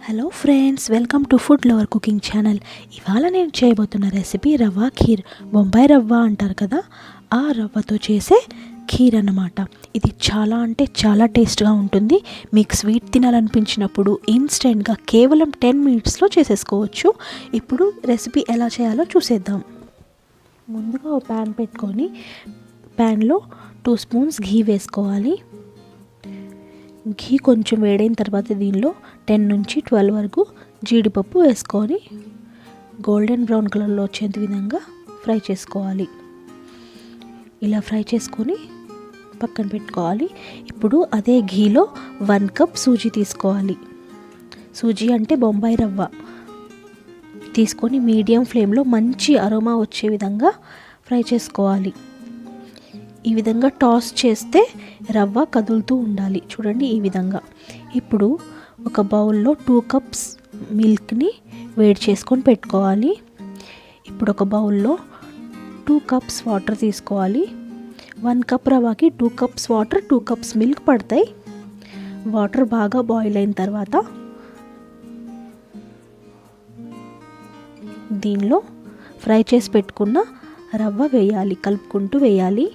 Hello friends, welcome to food lover cooking channel. ఇవాళ నేను చేయబోతున్న రెసిపీ రవ్వ ఖీర్. బొంబాయి రవ్వ అంటారు కదా, ఆ రవ్వతో చేసే ఖీర్ అన్నమాట. ఇది చాలా అంటే చాలా టేస్ట్గా ఉంటుంది. మీకు స్వీట్ తినాలనిపించినప్పుడు ఇన్స్టెంట్గా కేవలం 10 మినిట్స్లో చేసేసుకోవచ్చు. ఇప్పుడు రెసిపీ ఎలా చేయాలో చూసేద్దాం. ముందుగా ఒక ప్యాన్ పెట్టుకొని ప్యాన్లో 2 స్పూన్స్ ఘీ వేసుకోవాలి. ఘీ కొంచెం వేడైన తర్వాత దీనిలో 10 నుంచి 12 వరకు జీడిపప్పు వేసుకొని గోల్డెన్ బ్రౌన్ కలర్లో వచ్చేంత విధంగా ఫ్రై చేసుకోవాలి. ఇలా ఫ్రై చేసుకొని పక్కన పెట్టుకోవాలి. ఇప్పుడు అదే ఘీలో 1 కప్ సూజీ తీసుకోవాలి. సూజీ అంటే బొంబాయి రవ్వ తీసుకొని మీడియం ఫ్లేమ్లో మంచి అరోమా వచ్చే విధంగా ఫ్రై చేసుకోవాలి. ఈ విధంగా టాస్ చేస్తే రవ్వ కదులుతూ ఉండాలి. చూడండి ఈ విధంగా. ఇప్పుడు ఒక బౌల్లో 2 కప్స్ మిల్క్ని వేడి చేసుకొని పెట్టుకోవాలి. ఇప్పుడు ఒక బౌల్లో 2 కప్స్ వాటర్ తీసుకోవాలి. 1 కప్ రవ్వకి 2 కప్స్ వాటర్, 2 కప్స్ మిల్క్ పడతాయి. వాటర్ బాగా బాయిల్ అయిన తర్వాత దీనిలో ఫ్రై చేసి పెట్టుకున్న రవ్వ వేయాలి, కలుపుకుంటూ వేయాలి.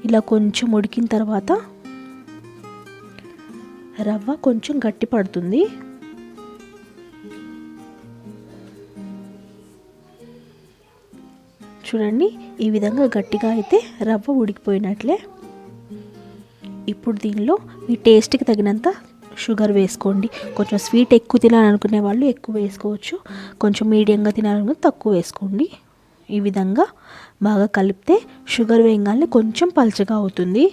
ఇలా కొంచెం ఉడికిన తర్వాత రవ్వ కొంచెం గట్టి పడుతుంది. చూడండి ఈ విధంగా గట్టిగా అయితే రవ్వ ఉడికిపోయినట్లే. ఇప్పుడు దీనిలో మీ టేస్ట్కి తగినంత షుగర్ వేసుకోండి. కొంచెం స్వీట్ ఎక్కువ తినాలనుకునే వాళ్ళు ఎక్కువ వేసుకోవచ్చు, కొంచెం మీడియంగా తినాలనుకునే తక్కువ వేసుకోండి. ఈ విధంగా బాగా కలిపితే షుగర్ వేయగానే కొంచెం పల్చగా అవుతుంది.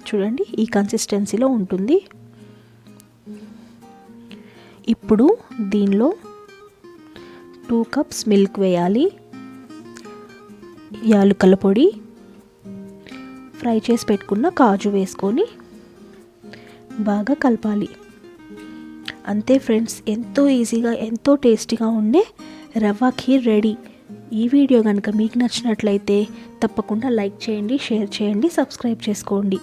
చూడండి ఈ కన్సిస్టెన్సీలో ఉంటుంది. ఇప్పుడు దీనిలో 2 కప్స్ మిల్క్ వేయాలి, యాలకుల పొడి, ఫ్రై చేసి పెట్టుకున్న కాజు వేసుకొని బాగా కలపాలి. అంతే ఫ్రెండ్స్, ఎంతో ఈజీగా ఎంతో టేస్టీగా ఉండే రవ్వ ఖీర్ రెడీ. ఈ వీడియో కనుక మీకు నచ్చినట్లయితే తప్పకుండా లైక్ చేయండి, షేర్ చేయండి, సబ్స్క్రైబ్ చేసుకోండి.